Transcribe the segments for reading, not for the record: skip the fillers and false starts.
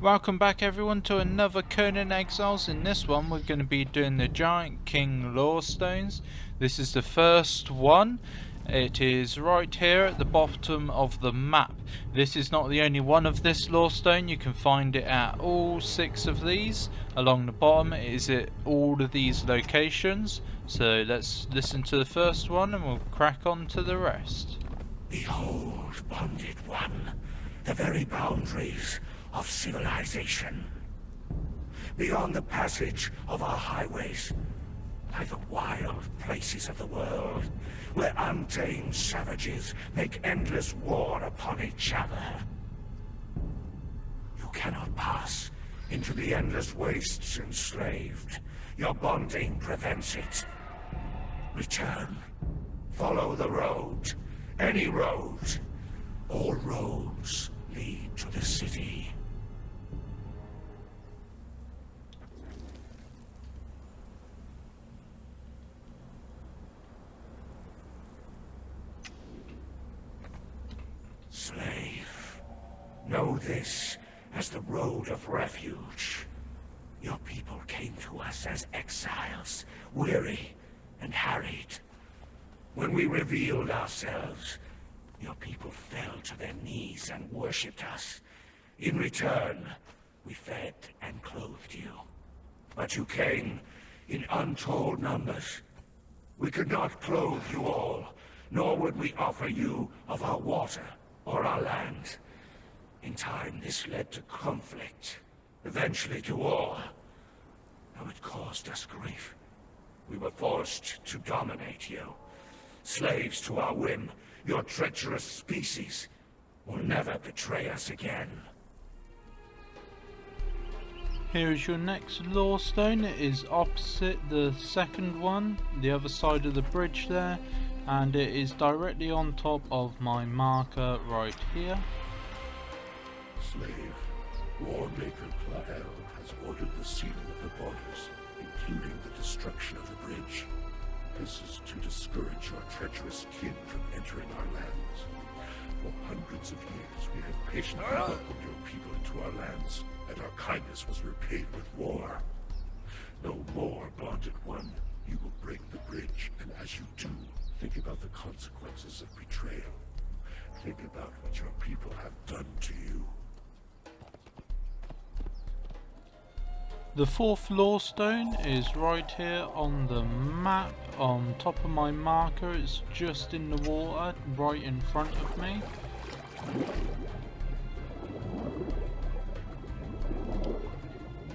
Welcome back everyone to another Conan Exiles. In this one we're going to be doing the Giant King lorestones. This is the first one. It is right here at the bottom of the map. This is not the only one of this lorestone. You can find it at all 6 of these along the bottom. It is at all of these locations. So let's listen to the first one and we'll crack on to the rest. Behold, bonded one, the very boundaries of civilization. Beyond the passage of our highways lie the wild places of the world, where untamed savages make endless war upon each other. You cannot pass into the endless wastes enslaved. Your bonding prevents it. Return. Follow the road. Any road. All roads lead to the city. Slave, know this as the road of refuge. Your people came to us as exiles, weary and harried. When we revealed ourselves, your people fell to their knees and worshipped us. In return, we fed and clothed you. But you came in untold numbers. We could not clothe you all, nor would we offer you of our water or our land. In time, this led to conflict, eventually to war. Though it caused us grief, we were forced to dominate you. Slaves to our whim, your treacherous species will never betray us again. Here is your next lorestone. It is opposite the second one, the other side of the bridge there, and it is directly on top of my marker right here. Slave, Warmaker Plael has ordered the sealing of the borders, including the destruction of the bridge. This is to discourage your treacherous kin from entering our lands. For hundreds of years we have patiently welcomed your people into our lands, and our kindness was repaid with war. No more, bonded one. You will break the bridge, and as you do, think about the consequences of betrayal. Think about what your people have done to you. The fourth lorestone is right here on the map, on top of my marker. It's just in the water, right in front of me.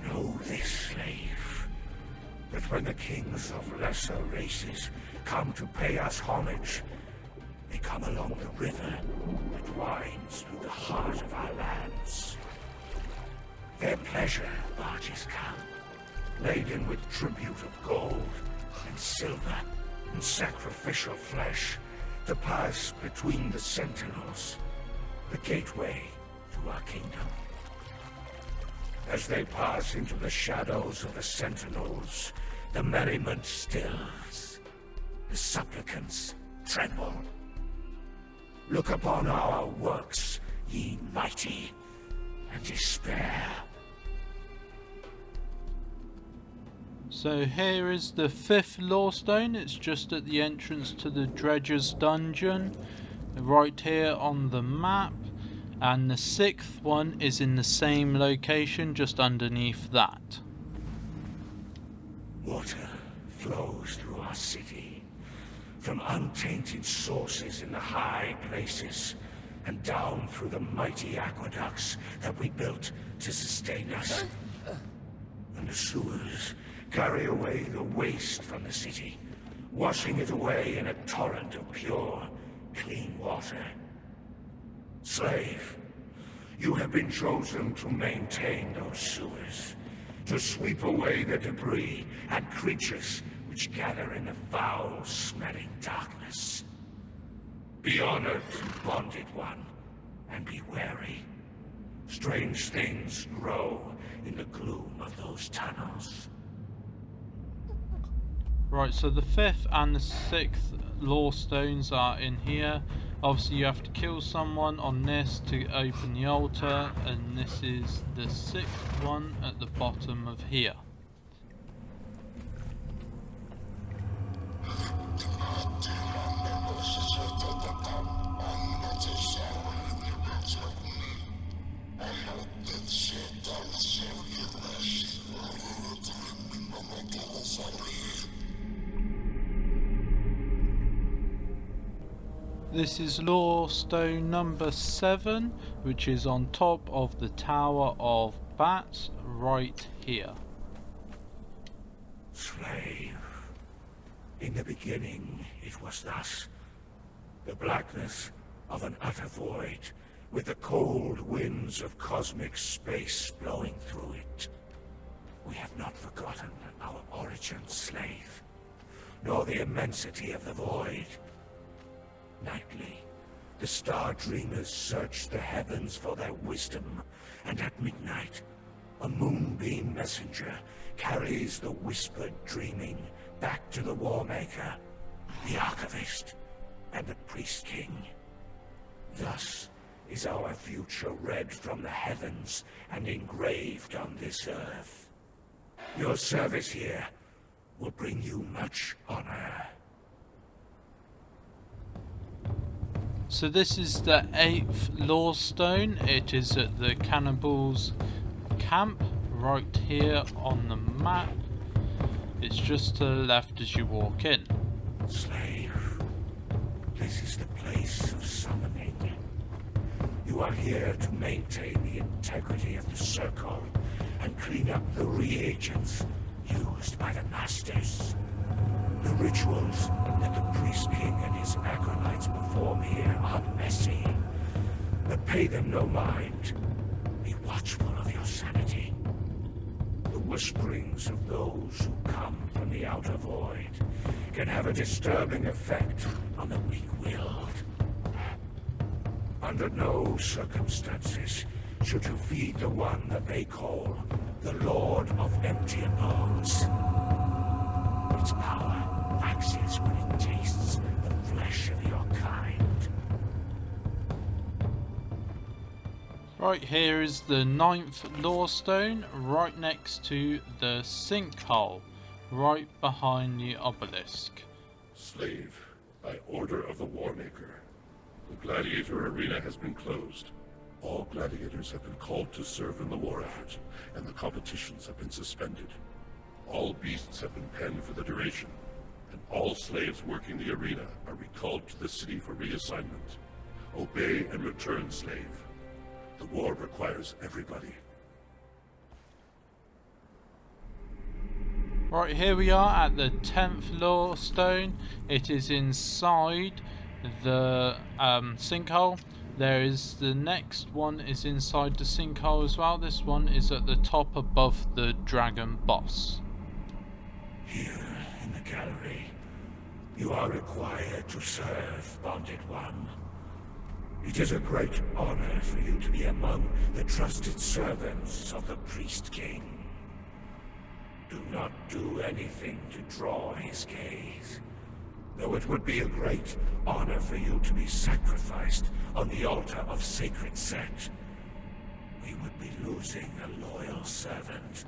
Know this, slave, that when the kings of lesser races come to pay us homage, they come along the river that winds through the heart of our lands. Their pleasure barges come, laden with tribute of gold and silver and sacrificial flesh, to pass between the sentinels, the gateway to our kingdom. As they pass into the shadows of the sentinels, the merriment stills. The supplicants tremble. Look upon our works, ye mighty, and despair. So here is the fifth lorestone. It's just at the entrance to the Dredger's dungeon, right here on the map. And the sixth one is in the same location, just underneath that. Water flows through our city, from untainted sources in the high places, and down through the mighty aqueducts that we built to sustain us. And the sewers carry away the waste from the city, washing it away in a torrent of pure, clean water. Slave, you have been chosen to maintain those sewers, to sweep away the debris and creatures which gather in the foul-smelling darkness. Be honored, bonded one, and be wary. Strange things grow in the gloom of those tunnels. Right, so the fifth and the sixth lorestones are in here. Obviously you have to kill someone on this to open the altar, and this is the 6th one at the bottom of here. This is lore stone number 7, which is on top of the Tower of Bats, right here. Slave. In the beginning, it was thus. The blackness of an utter void, with the cold winds of cosmic space blowing through it. We have not forgotten our origin, slave, nor the immensity of the void. Nightly, the star dreamers search the heavens for their wisdom, and at midnight, a moonbeam messenger carries the whispered dreaming back to the Warmaker, the Archivist, and the Priest King. Thus is our future read from the heavens and engraved on this earth. Your service here will bring you much honor. So this is the 8th lore stone. It is at the cannibals camp right here on the map. It's just to the left as you walk in. Slave, this is the place of summoning. You are here to maintain the integrity of the circle and clean up the reagents used by the masters. The rituals that the Priest King and his acolytes perform here are messy, but pay them no mind. Be watchful of your sanity. The whisperings of those who come from the outer void can have a disturbing effect on the weak-willed. Under no circumstances should you feed the one that they call the Lord of Empty Abodes. Its power waxes when it tastes the flesh of your kind. Right here is the 9th lore stone, right next to the sinkhole, right behind the obelisk. Slave, by order of the Warmaker, the gladiator arena has been closed. All gladiators have been called to serve in the war effort, and the competitions have been suspended. All beasts have been penned for the duration, and all slaves working the arena are recalled to the city for reassignment. Obey and return, slave. The war requires everybody. Right, here we are at the 10th lore stone. It is inside the sinkhole. There is the next one is inside the sinkhole as well. This one is at the top above the dragon boss. Here in the gallery, you are required to serve, Bonded One. It is a great honor for you to be among the trusted servants of the Priest King. Do not do anything to draw his gaze, though it would be a great honor for you to be sacrificed on the altar of Sacred Set. We would be losing a loyal servant.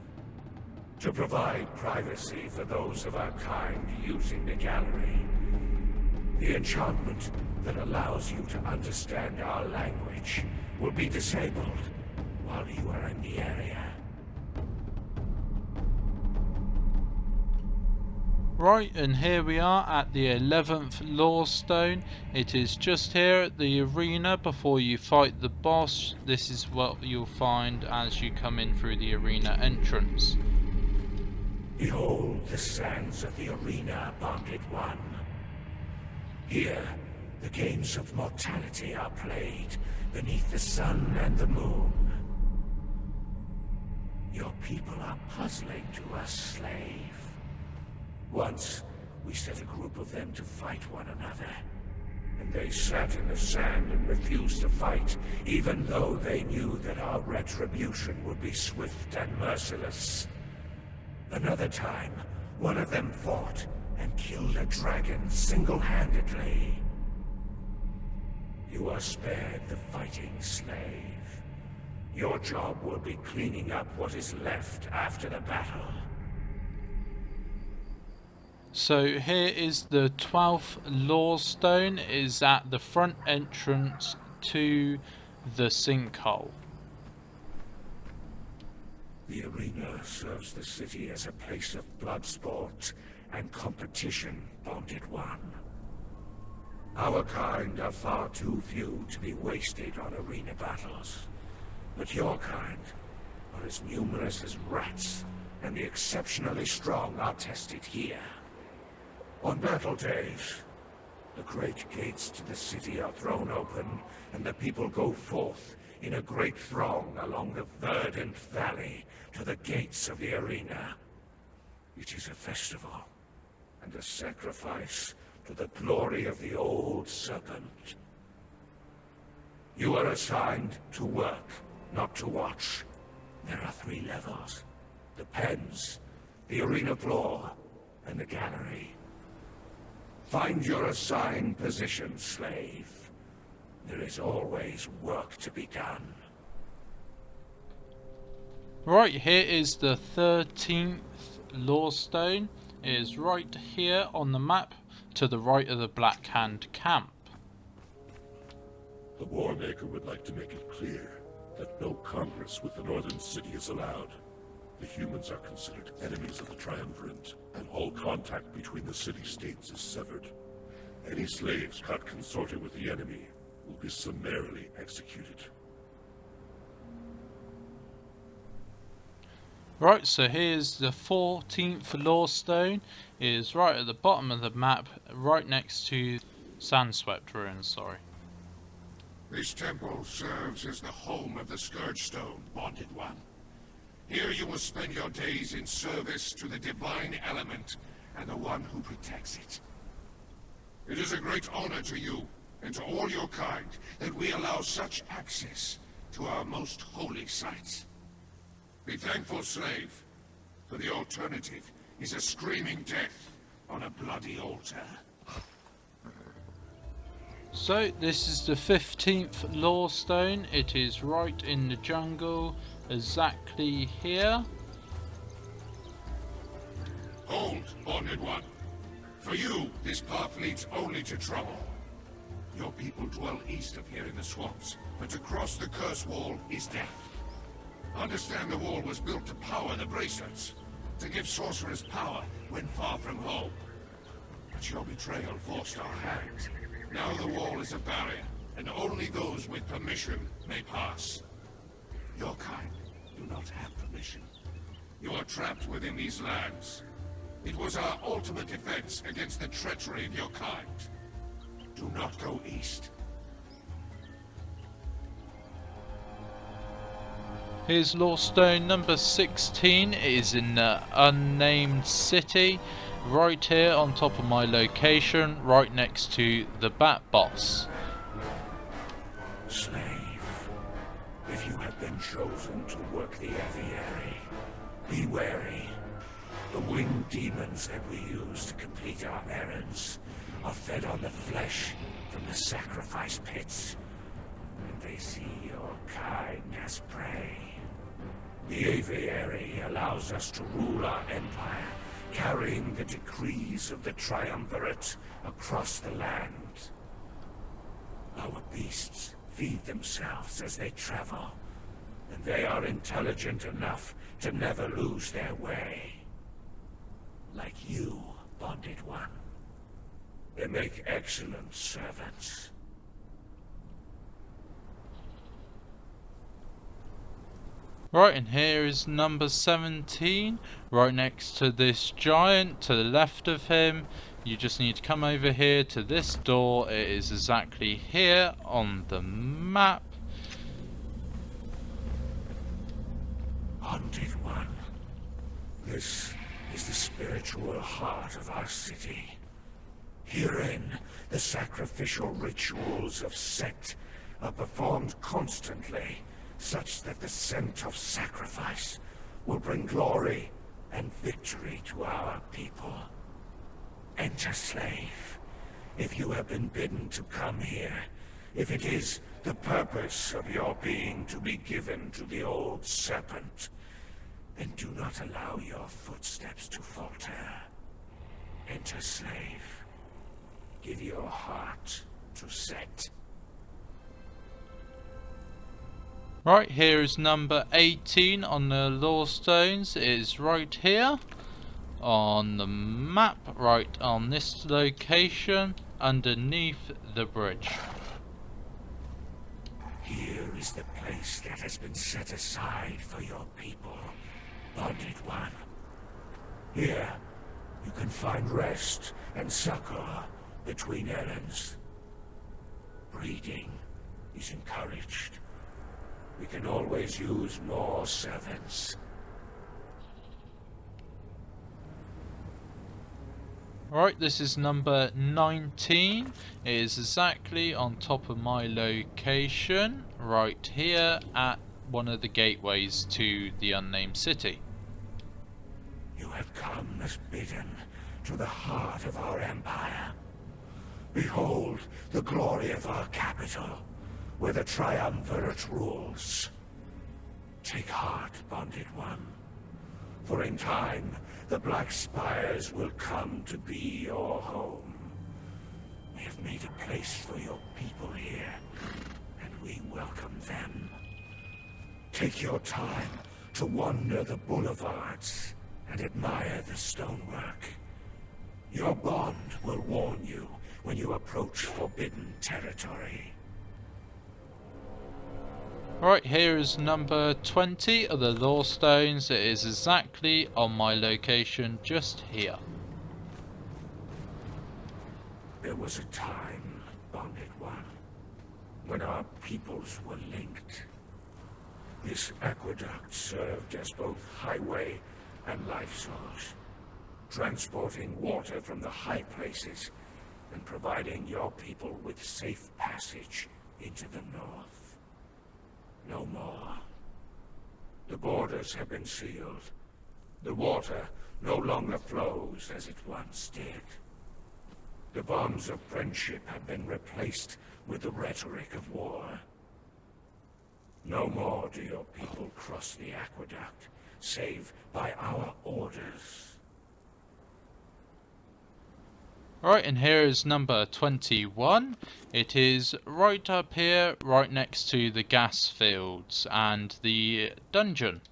To provide privacy for those of our kind using the gallery, the enchantment that allows you to understand our language will be disabled while you are in the area. Right, and here we are at the 11th lore stone. It is just here at the arena before you fight the boss. This is what you'll find as you come in through the arena entrance. Behold the sands of the arena, Bonded One. Here, the games of mortality are played beneath the sun and the moon. Your people are puzzling to us, slave. Once, we set a group of them to fight one another, and they sat in the sand and refused to fight, even though they knew that our retribution would be swift and merciless. Another time, one of them fought and killed a dragon single-handedly. You are spared the fighting, slave. Your job will be cleaning up what is left after the battle. So here is the 12th lorestone. It is at the front entrance to the sinkhole. The arena serves the city as a place of blood sport and competition, Bonded One. Our kind are far too few to be wasted on arena battles. But your kind are as numerous as rats, and the exceptionally strong are tested here. On battle days, the great gates to the city are thrown open, and the people go forth in a great throng along the verdant valley to the gates of the arena. It is a festival, and a sacrifice to the glory of the old serpent. You are assigned to work, not to watch. There are 3 levels: the pens, the arena floor, and the gallery. Find your assigned position, slave. There is always work to be done. Right, here is the 13th lorestone. It is right here on the map to the right of the Black Hand camp. The Warmaker would like to make it clear that no congress with the Northern City is allowed. The humans are considered enemies of the Triumvirate, and all contact between the city-states is severed. Any slaves caught consorting with the enemy will be summarily executed. Right, so here's the 14th lorestone. It is right at the bottom of the map, right next to Sandswept Ruins, sorry. This temple serves as the home of the Scourge Stone, Bonded One. Here you will spend your days in service to the divine element and the one who protects it. It is a great honor to you and to all your kind that we allow such access to our most holy sites. Be thankful, slave, for the alternative is a screaming death on a bloody altar. So this is the 15th lorestone. It is right in the jungle, exactly here. Hold, Bonded One. For you, this path leads only to trouble. Your people dwell east of here in the swamps, but to cross the curse wall is death. Understand the wall was built to power the bracelets, to give sorcerers power when far from home. But your betrayal forced our hand. Now the wall is a barrier, and only those with permission may pass. Your kind do not have permission. You are trapped within these lands. It was our ultimate defense against the treachery of your kind. Do not go east. Here's lorestone number 16. It is in the Unnamed City, right here on top of my location, right next to the Bat Boss. Slave, if you have been chosen to work the aviary, be wary. The winged demons that we use to complete our errands are fed on the flesh from the sacrifice pits, and they see your kind as prey. The aviary allows us to rule our empire, carrying the decrees of the Triumvirate across the land. Our beasts feed themselves as they travel, and they are intelligent enough to never lose their way. Like you, Bonded One. They make excellent servants. Right, and here is number 17, right next to this giant, to the left of him. You just need to come over here to this door. It is exactly here on the map. Bonded One. This is the spiritual heart of our city. Herein, the sacrificial rituals of Set are performed constantly, such that the scent of sacrifice will bring glory and victory to our people. Enter, slave. If you have been bidden to come here, if it is the purpose of your being to be given to the old serpent, then do not allow your footsteps to falter. Enter, slave. Give your heart to Set. Right, here is number 18 on the lorestones. It is right here on the map, right on this location, underneath the bridge. Here is the place that has been set aside for your people, Bonded One. Here, you can find rest and succor between errands. Breeding is encouraged. We can always use more servants. Right, this is number 19. It is exactly on top of my location, right here at one of the gateways to the Unnamed City. You have come as bidden to the heart of our empire. Behold the glory of our capital, where the triumvirate rules. Take heart, Bonded One, for in time the Black Spires will come to be your home. We have made a place for your people here, and we welcome them. Take your time to wander the boulevards and admire the stonework. Your bond will warn you when you approach forbidden territory. Right, here is number 20 of the lorestones. It is exactly on my location just here. There was a time, Bonded One, when our peoples were linked. This aqueduct served as both highway and life source, transporting water from the high places and providing your people with safe passage into the north. No more. The borders have been sealed. The water no longer flows as it once did. The bonds of friendship have been replaced with the rhetoric of war. No more do your people cross the aqueduct, save by our orders. Right, and here is number 21. It is right up here, right next to the gas fields and the dungeon.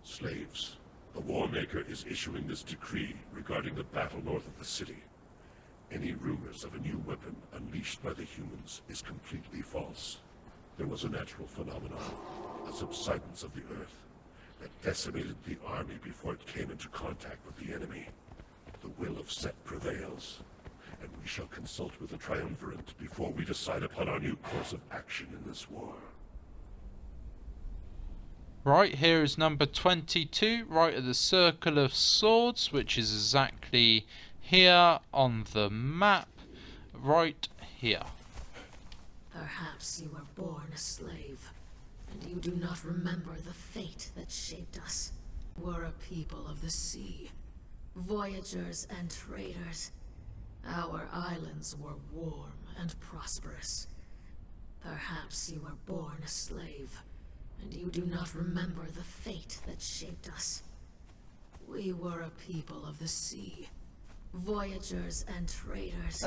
Slaves, the Warmaker is issuing this decree regarding the battle north of the city. Any rumors of a new weapon unleashed by the humans is completely false. There was a natural phenomenon, a subsidence of the earth, that decimated the army before it came into contact with the enemy. The will of Set prevails, and we shall consult with the Triumvirate before we decide upon our new course of action in this war. Right, here is number 22, right at the Circle of Swords, which is exactly here on the map, right here. Perhaps you were born a slave, and you do not remember the fate that shaped us. We're a people of the sea, voyagers and traders. Our islands were warm and prosperous. Perhaps you were born a slave, and you do not remember the fate that shaped us. We were a people of the sea, voyagers and traders.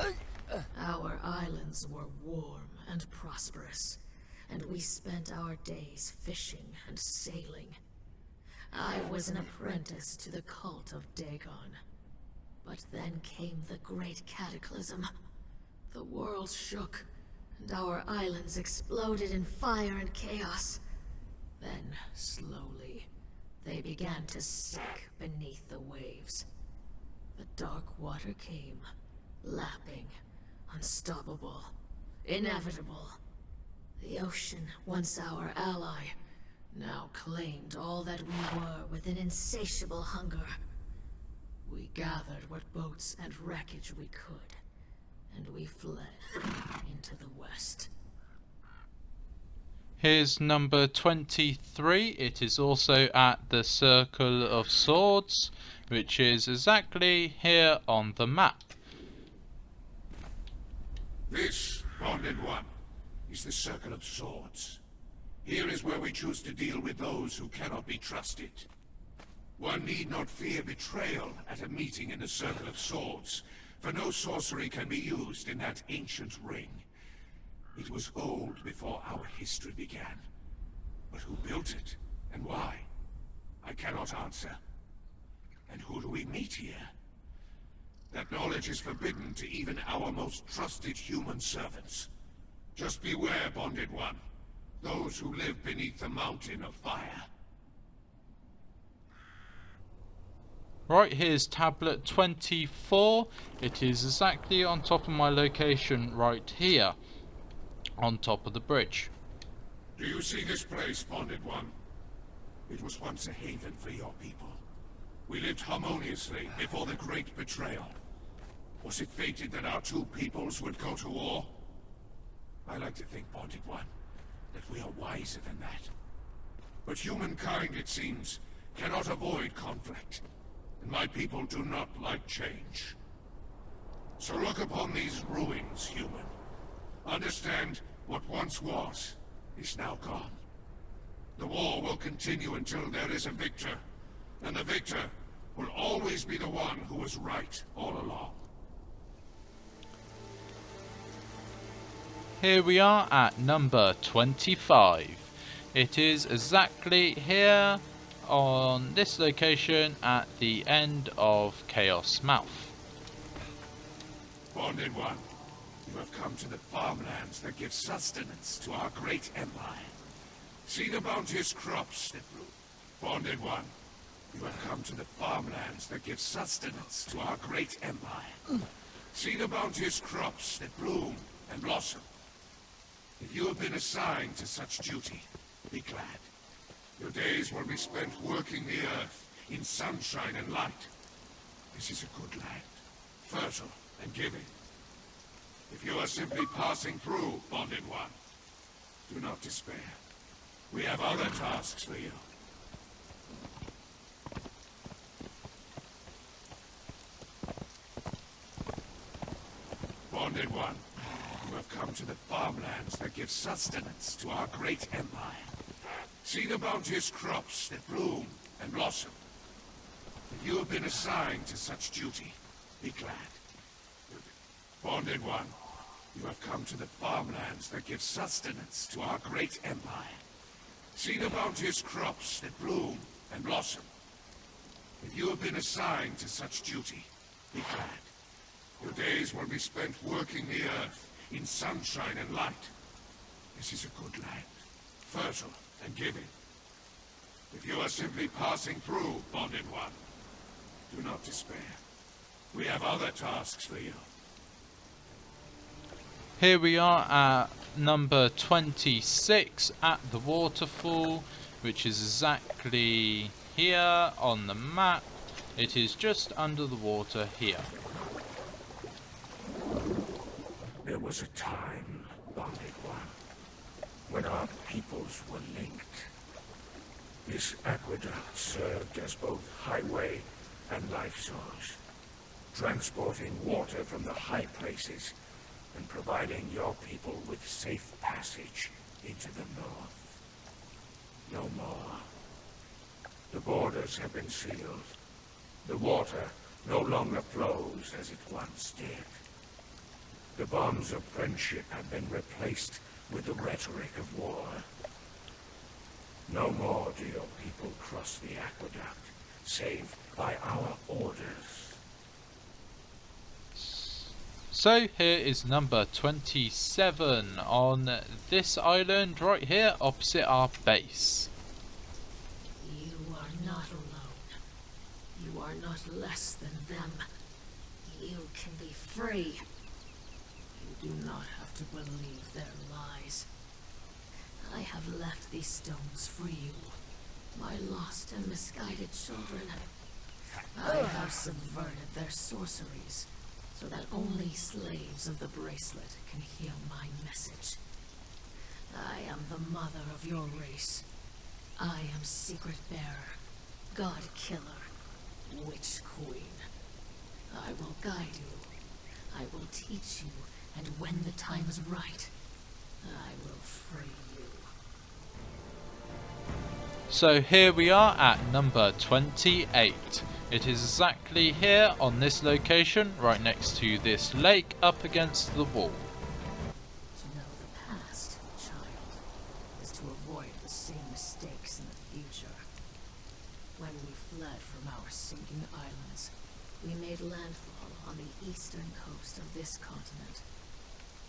Our islands were warm and prosperous, and we spent our days fishing and sailing. I was an apprentice to the cult of Dagon. But then came the great cataclysm. The world shook, and our islands exploded in fire and chaos. Then, slowly, they began to sink beneath the waves. The dark water came, lapping, unstoppable, inevitable. The ocean, once our ally, now claimed all that we were with an insatiable hunger. We gathered what boats and wreckage we could, and we fled into the west. Here's number 23. It is also at the Circle of Swords, which is exactly here on the map. This, Bonded One, is the Circle of Swords. Here is where we choose to deal with those who cannot be trusted. One need not fear betrayal at a meeting in the Circle of Swords, for no sorcery can be used in that ancient ring. It was old before our history began. But who built it, and why? I cannot answer. And who do we meet here? That knowledge is forbidden to even our most trusted human servants. Just beware, Bonded One. Those who live beneath the mountain of fire. Right, here's tablet 24. It is exactly on top of my location right here, on top of the bridge. Do you see this place, Bonded One? It was once a haven for your people. We lived harmoniously before the great betrayal. Was it fated that our two peoples would go to war? I like to think, Bonded One, that we are wiser than that. But humankind, it seems, cannot avoid conflict. And my people do not like change. So look upon these ruins, human. Understand what once was is now gone. The war will continue until there is a victor, and the victor will always be the one who was right all along. Here we are at number 25. It is exactly here on this location at the end of Chaos Mouth. Bonded One, you have come to the farmlands that give sustenance to our great empire. See the bounteous crops that bloom. Bonded One, you have come to the farmlands that give sustenance to our great empire. See the bounteous crops that bloom and blossom. If you have been assigned to such duty, be glad. Your days will be spent working the earth in sunshine and light. This is a good land, fertile and giving. If you are simply passing through, Bonded One, do not despair. We have other tasks for you. Bonded One, you have come to the farmlands that give sustenance to our great empire. See the bounteous crops that bloom and blossom. If you have been assigned to such duty, be glad. Bonded One, you have come to the farmlands that give sustenance to our great empire. See the bounteous crops that bloom and blossom. If you have been assigned to such duty, be glad. Your days will be spent working the earth in sunshine and light. This is a good land, fertile and giving. If you are simply passing through, Bonded One, do not despair. We have other tasks for you. Here we are at number 26 at the Waterfall, which is exactly here on the map. It is just under the water here. There was a time, Bonded One, when our peoples were linked. This aqueduct served as both highway and life source, transporting water from the high places and providing your people with safe passage into the north. No more. The borders have been sealed. The water no longer flows as it once did. The bonds of friendship have been replaced with the rhetoric of war. No more do your people cross the aqueduct, save by our orders. So here is number 27 on this island right here opposite our base. You are not alone. You are not less than them. You can be free. You do not have to believe their lies. I have left these stones for you, my lost and misguided children. I have subverted their sorceries, so that only slaves of the bracelet can hear my message. I am the mother of your race. I am Secret Bearer, God Killer, Witch Queen. I will guide you. I will teach you And when the time is right, I will free you. So here we are at number 28. It is exactly here on this location, right next to this lake up against the wall. To know the past, child, is to avoid the same mistakes in the future. When we fled from our sinking islands, we made landfall on the eastern coast of this continent.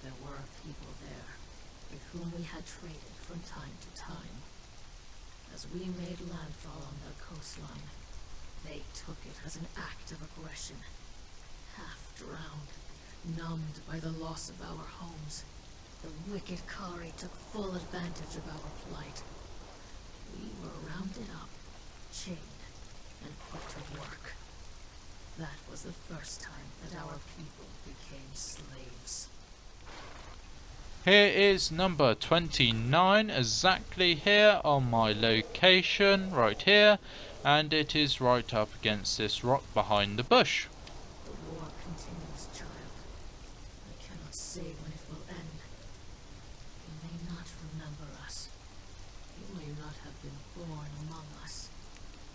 There were people there, with whom we had traded from time to time. As we made landfall on their coastline, they took it as an act of aggression. Half drowned, numbed by the loss of our homes, the wicked Kari took full advantage of our plight. We were rounded up, chained, and put to work. That was the first time that our people became slaves. Here is number 29, exactly here on my location, right here, and it is right up against this rock behind the bush. The war continues, child. I cannot say when it will end. You may not remember us. You may not have been born among us.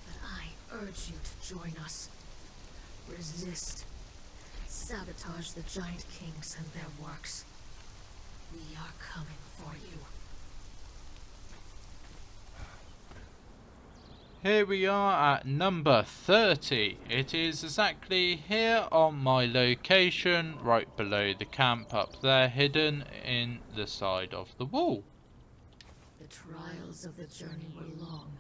But I urge you to join us. Resist. Sabotage the giant kings and their works. We are coming for you. Here we are at number 30. It is exactly here on my location, right below the camp up there, hidden in the side of the wall. The trials of the journey were long,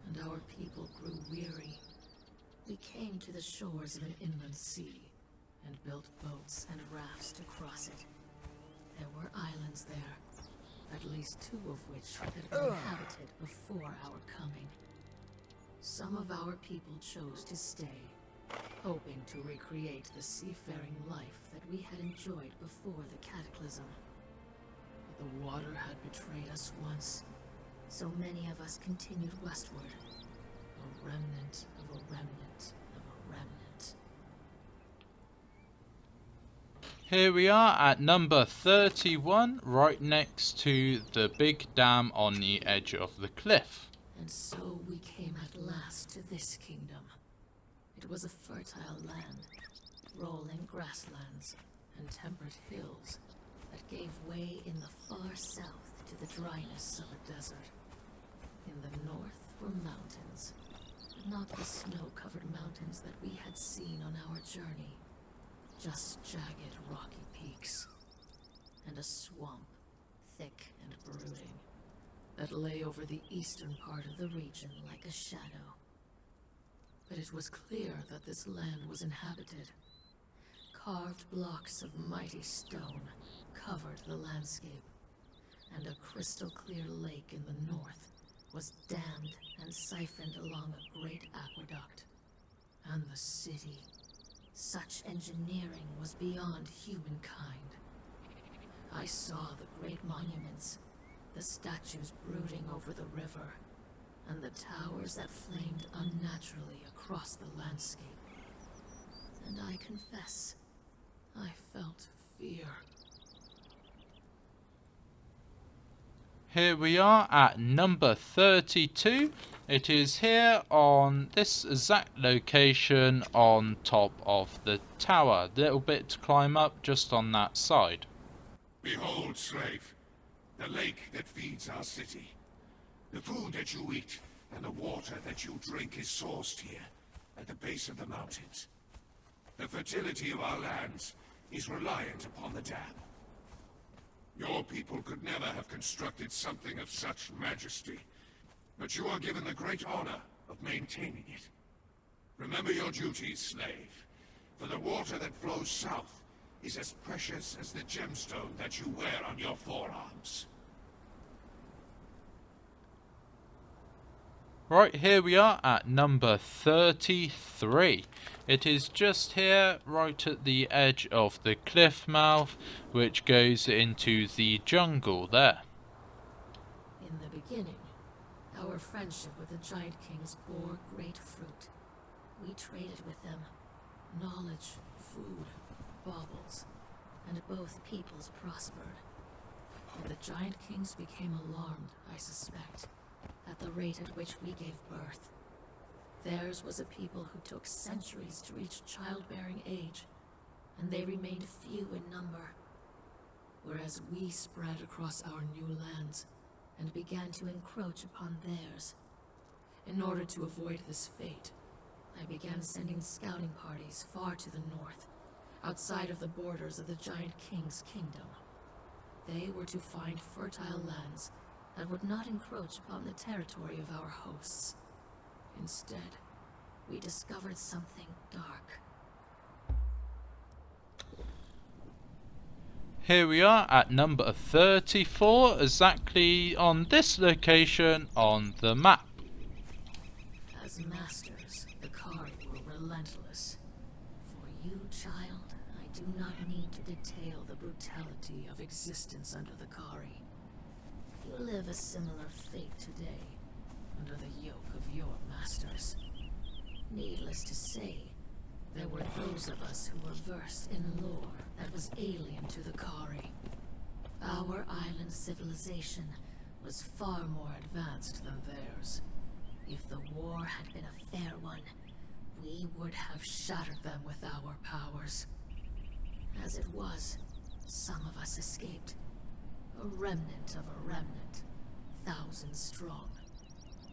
and our people grew weary. We came to the shores of an inland sea, and built boats and rafts to cross it. There were islands there, at least 2 of which had been inhabited before our coming. Some of our people chose to stay, hoping to recreate the seafaring life that we had enjoyed before the cataclysm. But the water had betrayed us once, so many of us continued westward. A remnant of a remnant of a remnant. Here we are at number 31, right next to the big dam on the edge of the cliff. And so we came at last to this kingdom. It was a fertile land, rolling grasslands and temperate hills that gave way in the far south to the dryness of a desert. In the north were mountains, but not the snow-covered mountains that we had seen on our journey. Just jagged rocky peaks, and a swamp, thick and brooding, that lay over the eastern part of the region like a shadow. But it was clear that this land was inhabited. Carved blocks of mighty stone covered the landscape, and a crystal-clear lake in the north was dammed and siphoned along a great aqueduct. And the city, such engineering was beyond humankind. I saw the great monuments, the statues brooding over the river, and the towers that flamed unnaturally across the landscape. And I confess, I felt fear. Here we are at number 32. It is here on this exact location on top of the tower. A little bit to climb up just on that side. Behold, slave, the lake that feeds our city. The food that you eat and the water that you drink is sourced here, at the base of the mountains. The fertility of our lands is reliant upon the dam. Your people could never have constructed something of such majesty, but you are given the great honor of maintaining it. Remember your duties, slave, for the water that flows south is as precious as the gemstone that you wear on your forearms. Right, here we are at number 33. It is just here, right at the edge of the cliff mouth, which goes into the jungle there. In the beginning, our friendship with the Giant Kings bore great fruit. We traded with them knowledge, food, baubles, and both peoples prospered. But the Giant Kings became alarmed, I suspect, at the rate at which we gave birth. Theirs was a people who took centuries to reach childbearing age, and they remained few in number. Whereas we spread across our new lands and began to encroach upon theirs. In order to avoid this fate, I began sending scouting parties far to the north, outside of the borders of the Giant King's kingdom. They were to find fertile lands that would not encroach upon the territory of our hosts. Instead, we discovered something dark. Here we are at number 34, exactly on this location on the map. As masters, the Kari were relentless. For you, child, I do not need to detail the brutality of existence under the Kari. You live a similar fate today, under the yoke of your masters. Needless to say, there were those of us who were versed in lore that was alien to the Kari. Our island civilization was far more advanced than theirs. If the war had been a fair one, we would have shattered them with our powers. As it was, some of us escaped. A remnant of a remnant, thousands strong.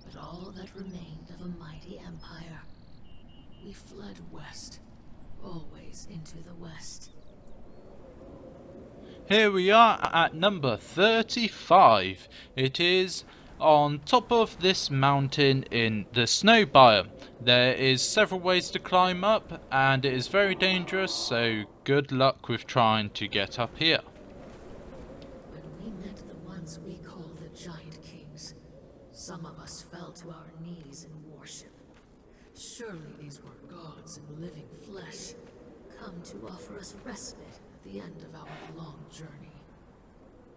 But all that remained of a mighty empire. We fled west, always into the west. Here we are at number 35. It is on top of this mountain in the snow biome. There is several ways to climb up and it is very dangerous, so good luck with trying to get up here. When we met the ones we call the Giant Kings, some of us fell to our knees in worship. Surely these were gods in living flesh, come to offer us respite at the end of our long journey.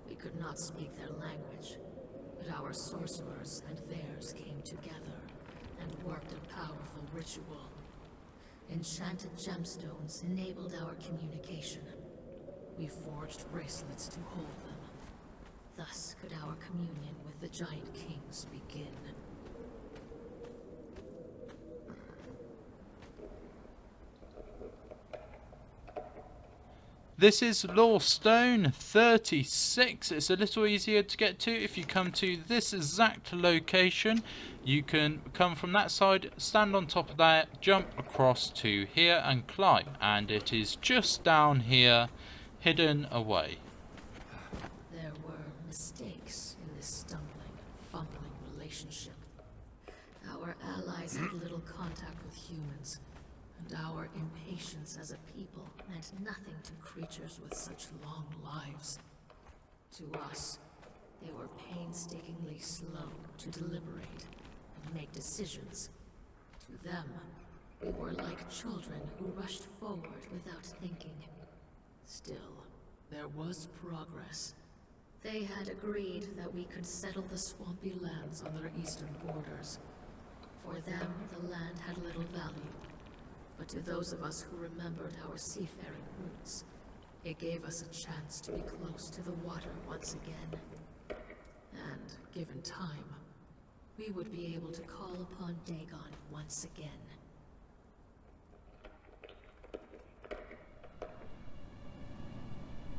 We could not speak their language, but our sorcerers and theirs came together and worked a powerful ritual. Enchanted gemstones enabled our communication. We forged bracelets to hold them. Thus could our communion with the Giant Kings begin. This is Lorestone 36. It's a little easier to get to if you come to this exact location. You can come from that side, stand on top of that, jump across to here and climb. And it is just down here, hidden away. There were mistakes in this stumbling, fumbling relationship. Our allies had little contact with humans, and our impatience as a people meant nothing to creatures with such long lives. To us, they were painstakingly slow to deliberate and make decisions. To them, we were like children who rushed forward without thinking. Still, there was progress. They had agreed that we could settle the swampy lands on their eastern borders. For them, the land had little value. But to those of us who remembered our seafaring roots, it gave us a chance to be close to the water once again. And, given time, we would be able to call upon Dagon once again.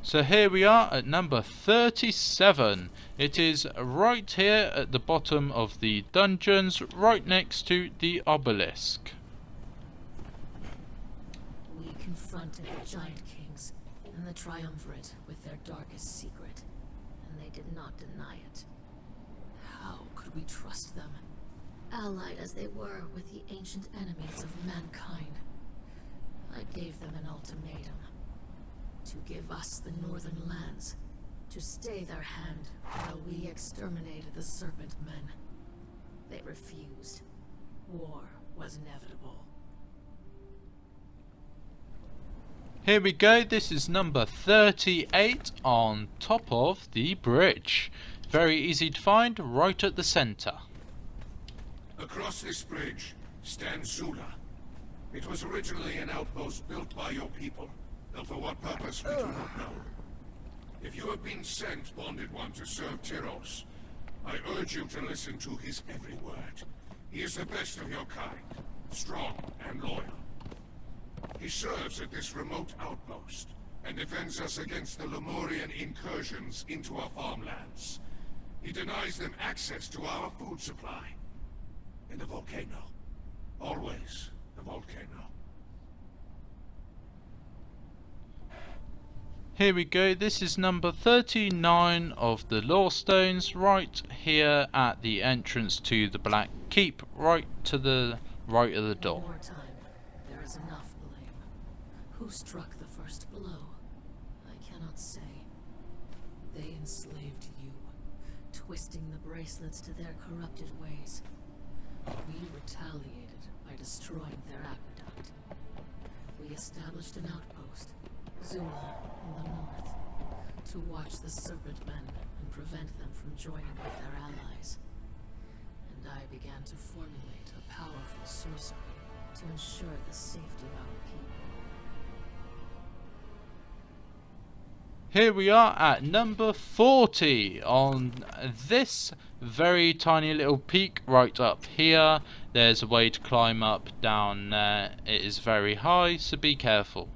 So here we are at number 37. It is right here at the bottom of the dungeons, right next to the obelisk. We confronted the Giant Kings and the Triumvirate with their darkest secret, and they did not deny it. How could we trust them? Allied as they were with the ancient enemies of mankind. I gave them an ultimatum. To give us the northern lands, to stay their hand while we exterminated the Serpent Men. They refused. War was inevitable. Here we go, this is number 38 on top of the bridge. Very easy to find, right at the centre. Across this bridge stands Sula. It was originally an outpost built by your people. Though for what purpose we do not know. If you have been sent, Bonded One, to serve Tyros, I urge you to listen to his every word. He is the best of your kind, strong and loyal. He serves at this remote outpost, and defends us against the Lemurian incursions into our farmlands. He denies them access to our food supply. And the volcano. Always the volcano. Here we go, this is number 39 of the lorestones, right here at the entrance to the Black Keep, right to the right of the door. One more time. There is enough blame. Who struck the first blow? I cannot say. They enslaved you, twisting the bracelets to their corrupted ways. We retaliated by destroying their aqueduct. We established an outpost, Zula, in the north, to watch the Serpent Men and prevent them from joining with their allies. And I began to formulate a powerful sorcery to ensure the safety of our people. Here we are at number 40 on this very tiny little peak right up here. There's a way to climb up down there. It is very high, so be careful.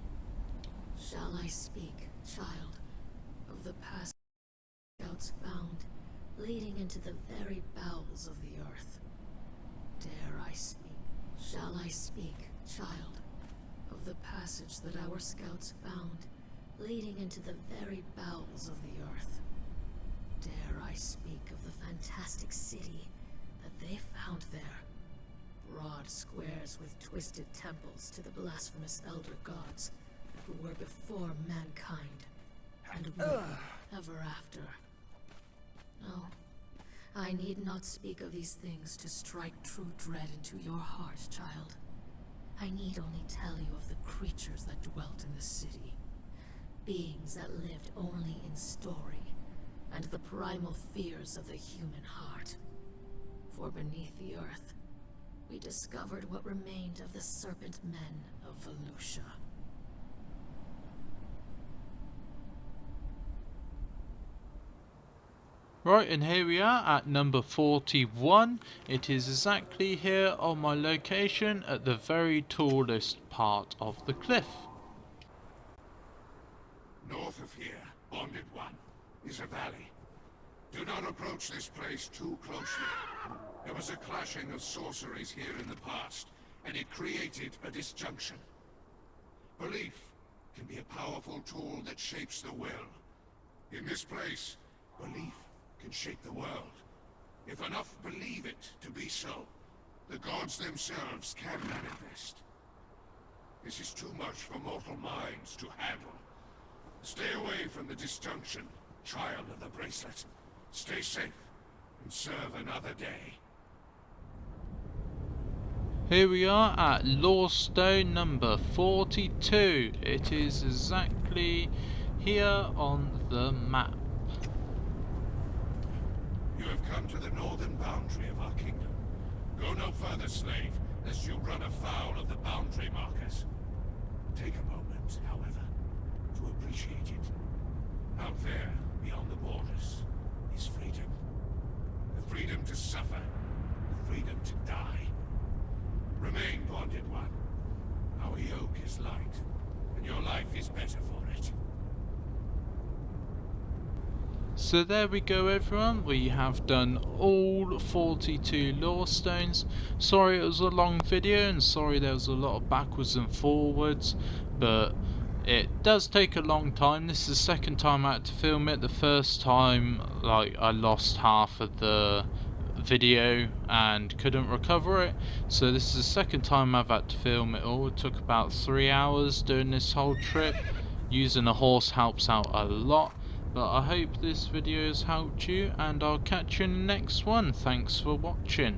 Shall I speak, child, of the past scouts found, leading into the very bowels of the earth? Dare I speak? Shall I speak, child, of the passage that our scouts found, leading into the very bowels of the earth? Dare I speak of the fantastic city that they found there? Broad squares with twisted temples to the blasphemous elder gods who were before mankind, and will be ever after. No, I need not speak of these things to strike true dread into your heart, child. I need only tell you of the creatures that dwelt in the city, beings that lived only in story, and the primal fears of the human heart. For beneath the earth, we discovered what remained of the Serpent Men of Volusia. Right, and here we are at number 41. It is exactly here on my location at the very tallest part of the cliff. North of here, Bonded One, is a valley. Do not approach this place too closely. There was a clashing of sorceries here in the past, and it created a disjunction. Belief can be a powerful tool that shapes the will. In this place, belief can shape the world. If enough believe it to be so, the gods themselves can manifest. This is too much for mortal minds to handle. Stay away from the disjunction, child of the bracelet. Stay safe, and serve another day. Here we are at lorestone number 42. It is exactly here on the map. You have come to the northern boundary of our kingdom. Go no further, slave, lest you run afoul of the boundary markers. Take a moment, however, to appreciate it. Out there, beyond the borders, is freedom. The freedom to suffer, the freedom to die. Remain, Bonded One. Our yoke is light, and your life is better for it. So there we go, everyone. We have done all 42 lorestones. Sorry it was a long video, and sorry there was a lot of backwards and forwards, but it does take a long time. This is the second time I had to film it. The first time, like, I lost half of the video and couldn't recover it, so this is the second time I've had to film it all. It took about 3 hours doing this whole trip. Using a horse helps out a lot, but I hope this video has helped you, and I'll catch you in the next one. Thanks for watching.